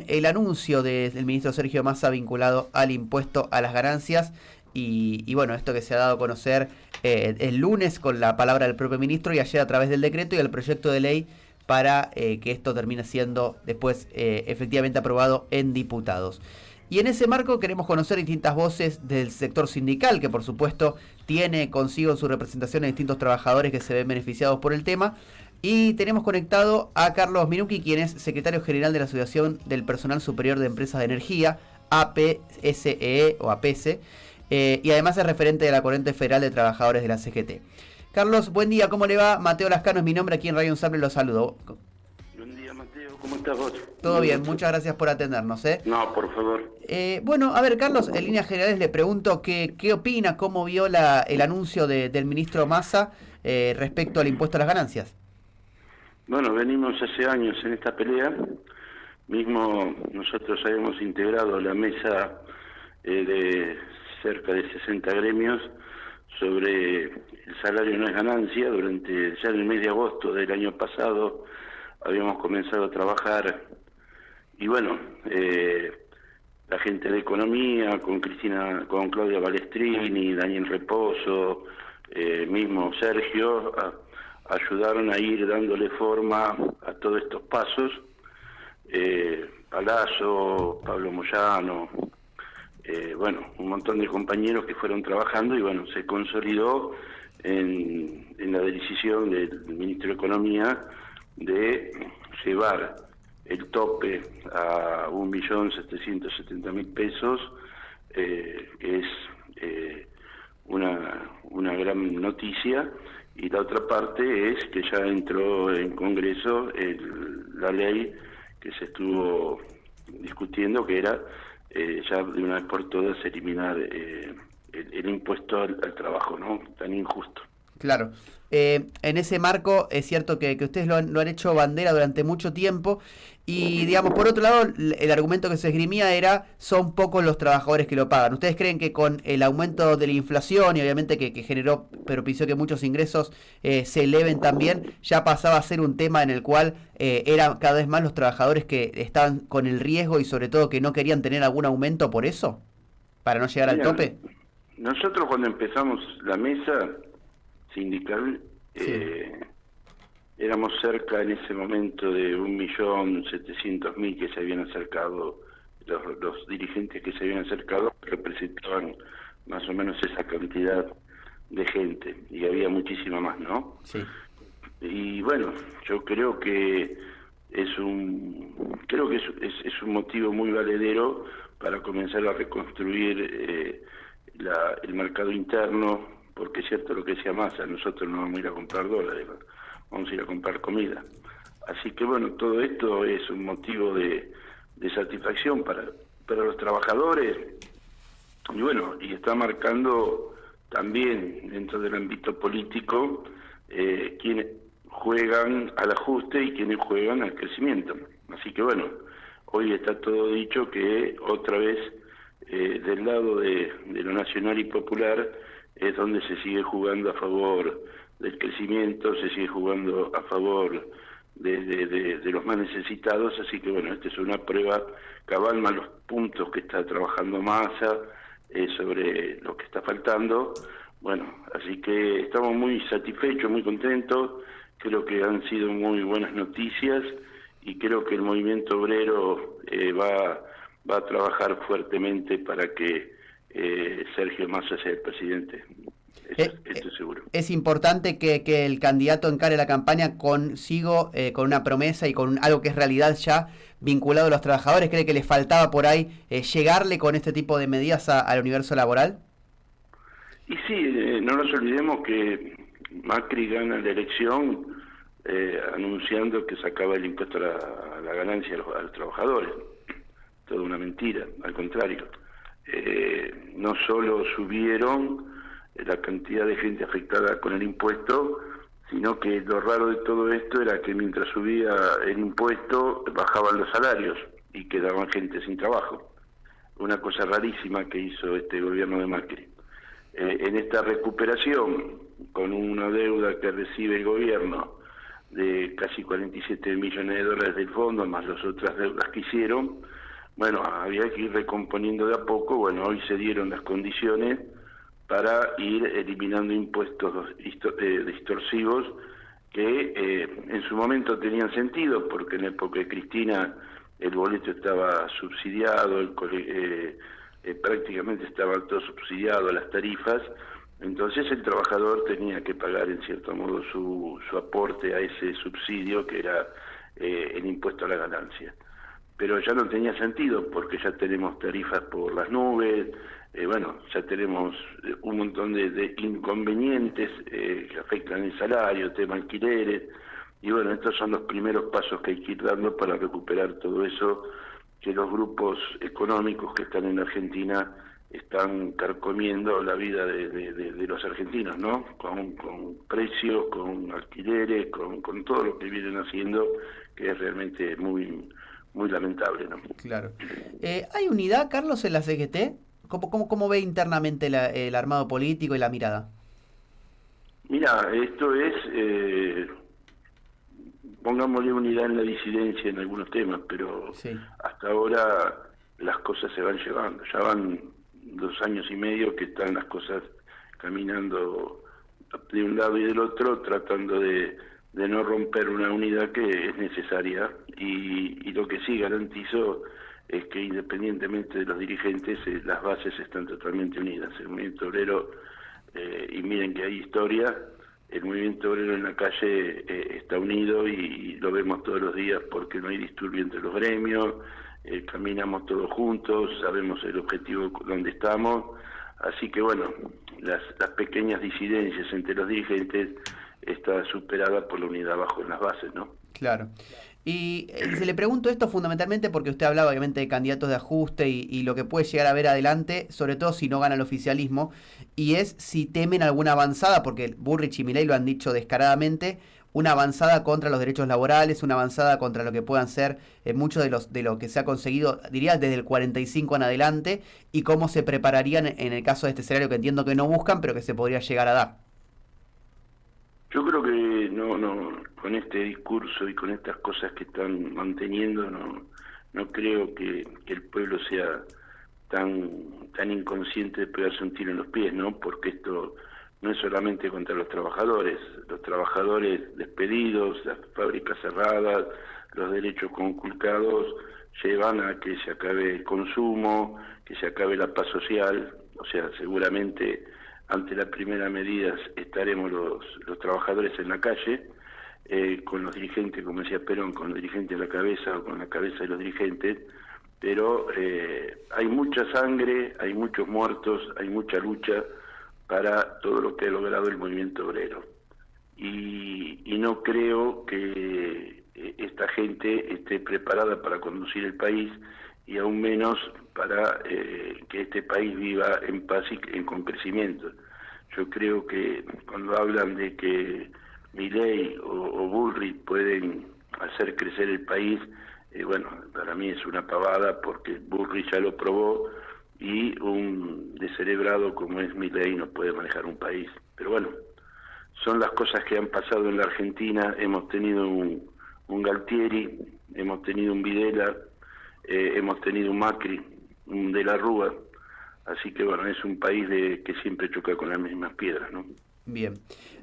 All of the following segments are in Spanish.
el anuncio del ministro Sergio Massa vinculado al impuesto a las ganancias y bueno, esto que se ha dado a conocer el lunes con la palabra del propio ministro y ayer a través del decreto y el proyecto de ley para que esto termine siendo después efectivamente aprobado en diputados. Y en ese marco queremos conocer distintas voces del sector sindical, que por supuesto tiene consigo en su representación a distintos trabajadores que se ven beneficiados por el tema. Y tenemos conectado a Carlos Minucci, quien es secretario general de la Asociación del Personal Superior de Empresas de Energía, APSEE o APS, y además es referente de la Corriente Federal de Trabajadores de la CGT. Carlos, buen día, ¿cómo le va? Mateo Lascano es mi nombre, aquí en Radio Ensamble lo saludo. Buen día, Mateo, ¿cómo estás vos? Todo bien, muchas gracias por atendernos. No, por favor. Bueno, a ver, Carlos, en líneas generales le pregunto qué opina, cómo vio el anuncio del ministro Massa respecto al impuesto a las ganancias. Bueno, venimos hace años en esta pelea. Mismo nosotros habíamos integrado la mesa de cerca de 60 gremios sobre el salario no es ganancia. Durante ya el mes de agosto del año pasado habíamos comenzado a trabajar y bueno, la gente de economía, con Claudia Balestrini, Daniel Reposo, mismo Sergio, ayudaron a ir dándole forma a todos estos pasos. Palazzo, Pablo Moyano, bueno, un montón de compañeros que fueron trabajando y bueno, se consolidó en la decisión del ministro de Economía de llevar el tope a 1.770.000 pesos, que es una gran noticia. Y la otra parte es que ya entró en Congreso la ley que se estuvo discutiendo, que era ya de una vez por todas eliminar el impuesto al trabajo, ¿no? Tan injusto. Claro. En ese marco es cierto que ustedes lo han hecho bandera durante mucho tiempo y, digamos, por otro lado, el argumento que se esgrimía era son pocos los trabajadores que lo pagan. ¿Ustedes creen que con el aumento de la inflación y obviamente que propició que muchos ingresos se eleven también, ya pasaba a ser un tema en el cual eran cada vez más los trabajadores que estaban con el riesgo y sobre todo que no querían tener algún aumento por eso, para no llegar al tope? Nosotros cuando empezamos la mesa sindical, sí, éramos cerca en ese momento de 1.700.000 que se habían acercado, los dirigentes que se habían acercado representaban más o menos esa cantidad de gente, y había muchísima más, ¿no? Sí. Y bueno, yo creo que es un motivo muy valedero para comenzar a reconstruir el mercado interno, porque es cierto lo que decía Massa, nosotros no vamos a ir a comprar dólares, vamos a ir a comprar comida. Así que bueno, todo esto es un motivo de satisfacción para los trabajadores, y bueno, y está marcando también dentro del ámbito político quienes juegan al ajuste y quienes juegan al crecimiento. Así que bueno, hoy está todo dicho que otra vez del lado de lo nacional y popular es donde se sigue jugando a favor del crecimiento, se sigue jugando a favor de los más necesitados. Así que bueno, esta es una prueba cabal más los puntos que está trabajando Massa sobre lo que está faltando. Bueno, así que estamos muy satisfechos, muy contentos, creo que han sido muy buenas noticias y creo que el movimiento obrero va a trabajar fuertemente para que Sergio Massa sea el presidente. Estoy seguro. Es importante que el candidato encare la campaña consigo, con una promesa y con algo que es realidad ya vinculado a los trabajadores. ¿Cree que le faltaba por ahí llegarle con este tipo de medidas al universo laboral? Y sí, no nos olvidemos que Macri gana la elección anunciando que sacaba el impuesto a la ganancia a los trabajadores. Toda una mentira, al contrario. No solo subieron la cantidad de gente afectada con el impuesto, sino que lo raro de todo esto era que mientras subía el impuesto bajaban los salarios y quedaban gente sin trabajo. Una cosa rarísima que hizo este gobierno de Macri. En esta recuperación, con una deuda que recibe el gobierno de casi 47 millones de dólares del fondo, más las otras deudas que hicieron, bueno, había que ir recomponiendo de a poco. Bueno, hoy se dieron las condiciones para ir eliminando impuestos distorsivos que en su momento tenían sentido, porque en la época de Cristina el boleto estaba subsidiado, prácticamente estaba todo subsidiado, las tarifas. Entonces el trabajador tenía que pagar en cierto modo su aporte a ese subsidio que era el impuesto a la ganancia. Pero ya no tenía sentido porque ya tenemos tarifas por las nubes, bueno, ya tenemos un montón de inconvenientes que afectan el salario, tema alquileres, y bueno, estos son los primeros pasos que hay que ir dando para recuperar todo eso que los grupos económicos que están en Argentina están carcomiendo la vida de los argentinos, ¿no? Con precios, con alquileres, con todo lo que vienen haciendo, que es realmente muy lamentable, ¿no? Claro. ¿Hay unidad, Carlos, en la CGT? ¿Cómo ve internamente el armado político y la mirada? Mira, esto es, pongámosle unidad en la disidencia en algunos temas, pero Sí. hasta ahora las cosas se van llevando. Ya van 2 años y medio que están las cosas caminando de un lado y del otro, tratando de no romper una unidad que es necesaria, y lo que sí garantizo es que independientemente de los dirigentes, las bases están totalmente unidas. El movimiento obrero, y miren que hay historia, el movimiento obrero en la calle está unido y lo vemos todos los días porque no hay disturbio entre los gremios, caminamos todos juntos, sabemos el objetivo donde estamos, así que bueno, las pequeñas disidencias entre los dirigentes está superada por la unidad abajo en las bases, ¿no? Claro. Y se le pregunto esto fundamentalmente porque usted hablaba obviamente de candidatos de ajuste y lo que puede llegar a ver adelante, sobre todo si no gana el oficialismo, y es si temen alguna avanzada, porque Bullrich y Milei lo han dicho descaradamente, una avanzada contra los derechos laborales, una avanzada contra lo que puedan ser muchos de lo que se ha conseguido, diría, desde el 45 en adelante, y cómo se prepararían en el caso de este escenario que entiendo que no buscan, pero que se podría llegar a dar. Yo creo que no, con este discurso y con estas cosas que están manteniendo, no creo que el pueblo sea tan inconsciente de pegarse un tiro en los pies, ¿no? Porque esto no es solamente contra los trabajadores despedidos, las fábricas cerradas, los derechos conculcados llevan a que se acabe el consumo, que se acabe la paz social. O sea, seguramente ante la primera medida estaremos los trabajadores en la calle, con los dirigentes, como decía Perón, con los dirigentes a la cabeza o con la cabeza de los dirigentes, pero hay mucha sangre, hay muchos muertos, hay mucha lucha para todo lo que ha logrado el movimiento obrero. Y no creo que esta gente esté preparada para conducir el país, y aún menos para que este país viva en paz y con crecimiento. Yo creo que cuando hablan de que Milei o Bullrich pueden hacer crecer el país, bueno, para mí es una pavada, porque Bullrich ya lo probó y un descerebrado como es Milei no puede manejar un país. Pero bueno, son las cosas que han pasado en la Argentina. Hemos tenido un Galtieri, hemos tenido un Videla, hemos tenido un Macri, un De la Rúa, así que bueno, es un país que siempre choca con las mismas piedras, ¿no? Bien.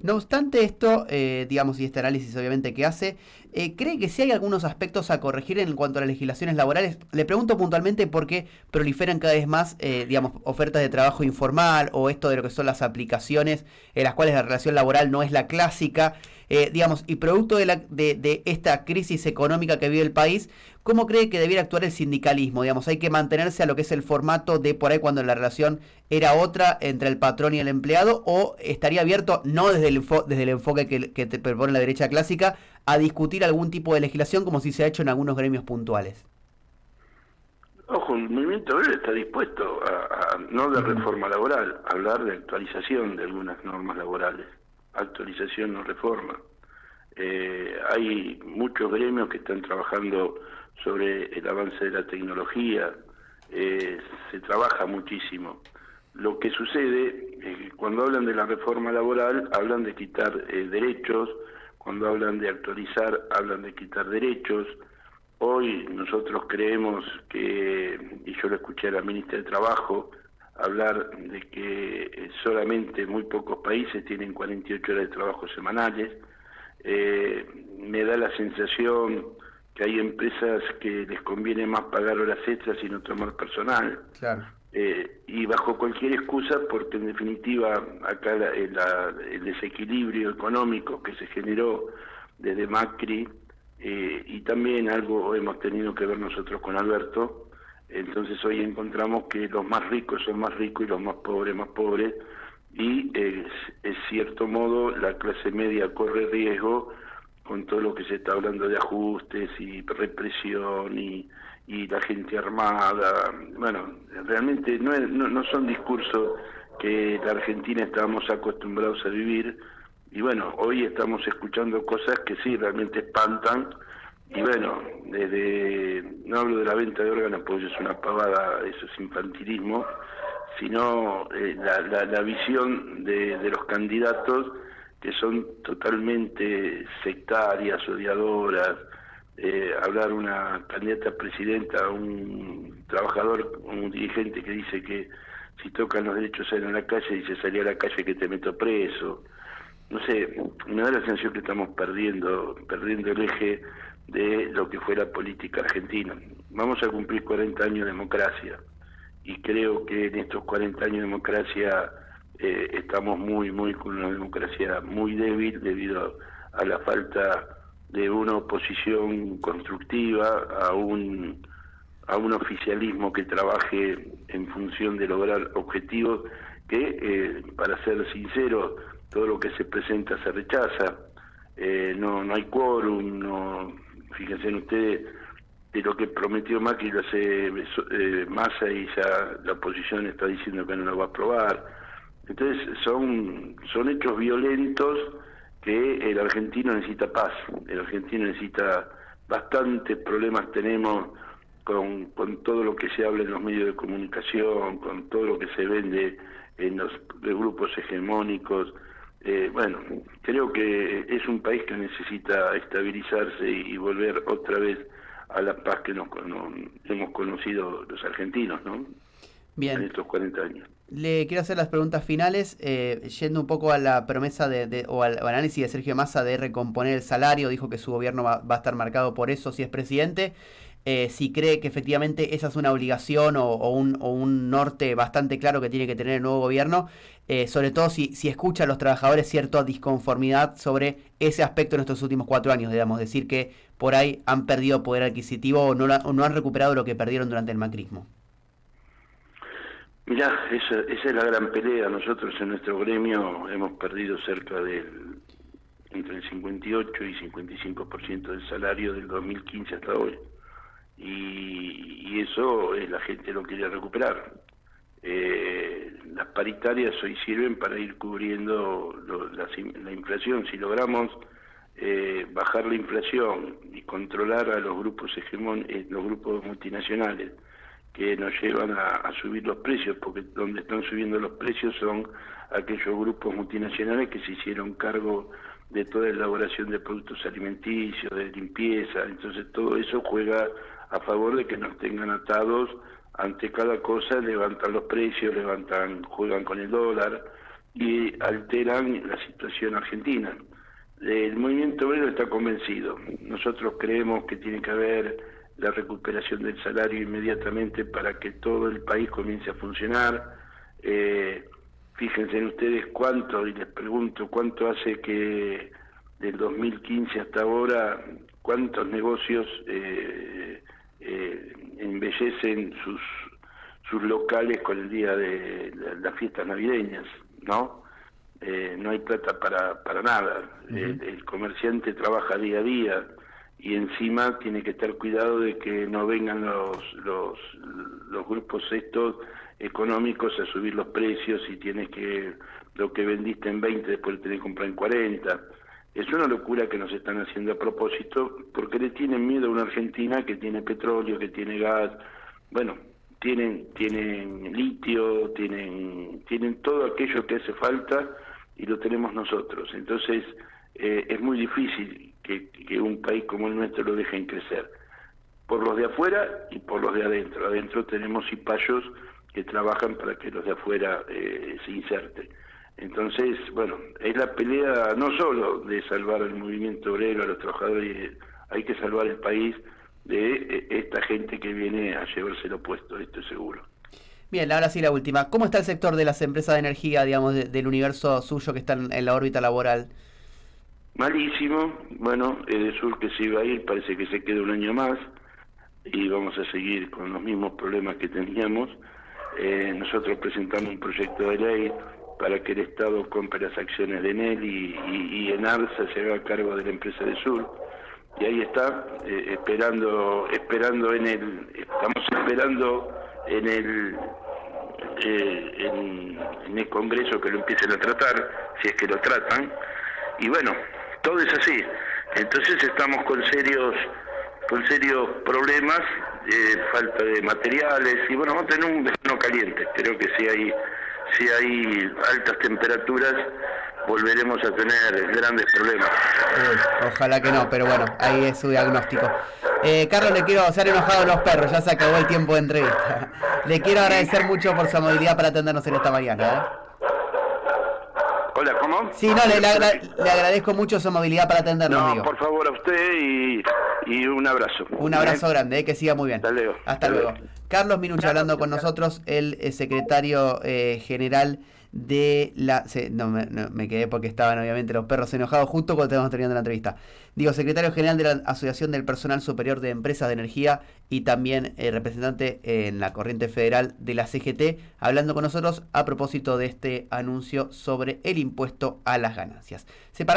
No obstante esto, digamos, y este análisis obviamente que hace, ¿cree que sí hay algunos aspectos a corregir en cuanto a las legislaciones laborales? Le pregunto puntualmente porque proliferan cada vez más, digamos, ofertas de trabajo informal o esto de lo que son las aplicaciones en las cuales la relación laboral no es la clásica, digamos, y producto de esta crisis económica que vive el país, ¿cómo cree que debiera actuar el sindicalismo? Digamos, hay que mantenerse a lo que es el formato de por ahí cuando la relación era otra entre el patrón y el empleado, o estaría abierto, no desde el enfoque que te propone la derecha clásica, a discutir algún tipo de legislación como si se ha hecho en algunos gremios puntuales. Ojo, el movimiento obrero está dispuesto a no de reforma laboral, a hablar de actualización de algunas normas laborales. Actualización, no reforma. Hay muchos gremios que están trabajando sobre el avance de la tecnología, se trabaja muchísimo. Lo que sucede es que cuando hablan de la reforma laboral, hablan de quitar derechos, cuando hablan de actualizar, hablan de quitar derechos. hoy nosotros creemos que, y yo lo escuché a la ministra de Trabajo hablar de que solamente muy pocos países tienen 48 horas de trabajo semanales. Me da la sensación que hay empresas que les conviene más pagar horas extras y no tomar personal. Claro. Y bajo cualquier excusa, porque en definitiva acá el desequilibrio económico que se generó desde Macri, y también algo hemos tenido que ver nosotros con Alberto, entonces hoy encontramos que los más ricos son más ricos y los más pobres, y es cierto modo la clase media corre riesgo con todo lo que se está hablando de ajustes y represión y la gente armada. Bueno, realmente no son discursos que la Argentina estábamos acostumbrados a vivir, y bueno, hoy estamos escuchando cosas que sí realmente espantan. Y bueno, no hablo de la venta de órganos porque eso es una pavada, eso es infantilismo, sino la visión de los candidatos, que son totalmente sectarias, odiadoras. Hablar una candidata a presidenta, un trabajador, un dirigente que dice que si tocan los derechos salen a la calle, dice salí a la calle que te meto preso. No sé, me da la sensación que estamos perdiendo el eje de lo que fue la política argentina. Vamos a cumplir 40 años de democracia, y creo que en estos 40 años de democracia estamos con una democracia muy débil debido a la falta de una oposición constructiva, a un oficialismo que trabaje en función de lograr objetivos que, para ser sincero, todo lo que se presenta se rechaza. No hay quórum, fíjense en ustedes, de lo que prometió Macri lo hace Massa, y ya la oposición está diciendo que no lo va a aprobar. Entonces son hechos violentos que el argentino necesita paz, el argentino necesita, bastantes problemas tenemos con todo lo que se habla en los medios de comunicación, con todo lo que se vende en los grupos hegemónicos. Bueno, creo que es un país que necesita estabilizarse y volver otra vez a la paz que hemos conocido los argentinos, ¿no? Bien. En estos 40 años. Le quiero hacer las preguntas finales, yendo un poco a la promesa o al análisis de Sergio Massa de recomponer el salario. Dijo que su gobierno va a estar marcado por eso si es presidente. Si cree que efectivamente esa es una obligación o un norte bastante claro que tiene que tener el nuevo gobierno, sobre todo si escucha a los trabajadores cierta disconformidad sobre ese aspecto en estos últimos 4 años, digamos, decir que por ahí han perdido poder adquisitivo o no han recuperado lo que perdieron durante el macrismo. Mirá, esa es la gran pelea. Nosotros en nuestro gremio hemos perdido cerca entre el 58 y 55% del salario del 2015 hasta hoy. Y eso la gente lo quiere recuperar. Las paritarias hoy sirven para ir cubriendo la inflación. Si logramos bajar la inflación y controlar a los grupos los grupos multinacionales que nos llevan a subir los precios, porque donde están subiendo los precios son aquellos grupos multinacionales que se hicieron cargo de toda elaboración de productos alimenticios, de limpieza. Entonces todo eso juega a favor de que nos tengan atados ante cada cosa, levantan los precios, juegan con el dólar y alteran la situación argentina. El movimiento obrero está convencido. Nosotros creemos que tiene que haber la recuperación del salario inmediatamente para que todo el país comience a funcionar. Fíjense en ustedes y les pregunto, cuánto hace que del 2015 hasta ahora, cuántos negocios embellecen sus locales con el día de las fiestas navideñas, ¿no? No hay plata para nada. El comerciante trabaja día a día y encima tiene que estar cuidado de que no vengan los grupos estos económicos a subir los precios, y tienes que lo que vendiste en 20 después lo tenés que comprar en 40. Es una locura que nos están haciendo a propósito, porque le tienen miedo a una Argentina que tiene petróleo, que tiene gas, bueno, tienen litio, tienen todo aquello que hace falta, y lo tenemos nosotros. Entonces es muy difícil que un país como el nuestro lo dejen crecer. por los de afuera y por los de adentro. Adentro tenemos cipayos que trabajan para que los de afuera se inserten. Entonces, bueno, es la pelea no solo de salvar al movimiento obrero, a los trabajadores, hay que salvar el país de esta gente que viene a llevarse lo puesto, esto es seguro. Bien, ahora sí la última. ¿Cómo está el sector de las empresas de energía, digamos, del universo suyo que están en la órbita laboral? Malísimo. Bueno, Edesur que se iba a ir, parece que se queda un año más y vamos a seguir con los mismos problemas que teníamos. Nosotros presentamos un proyecto de ley para que el Estado compre las acciones de Enel y Enarsa se haga cargo de la empresa Edesur. Y ahí está, esperando en estamos esperando en el Congreso que lo empiecen a tratar, si es que lo tratan. Y bueno, todo es así. Entonces estamos con serios problemas, falta de materiales, y bueno, vamos a tener un verano caliente. Creo que si hay altas temperaturas, volveremos a tener grandes problemas. Ojalá que no, pero bueno, ahí es su diagnóstico. Carlos, le quiero hacer enojado a los perros, ya se acabó el tiempo de entrevista. Le quiero agradecer mucho por su amabilidad para atendernos en esta mañana. Hola, ¿cómo? Sí, no, le agradezco mucho su amabilidad para atendernos. No, digo. por favor, a usted y un abrazo. Un abrazo grande, que siga muy bien. Hasta luego. Carlos Minucci hablando con nosotros, el secretario general de la... me quedé porque estaban obviamente los perros enojados justo cuando estábamos terminando la entrevista. Digo, secretario general de la Asociación del Personal Superior de Empresas de Energía y también representante en la corriente federal de la CGT, hablando con nosotros a propósito de este anuncio sobre el impuesto a las ganancias. Separamos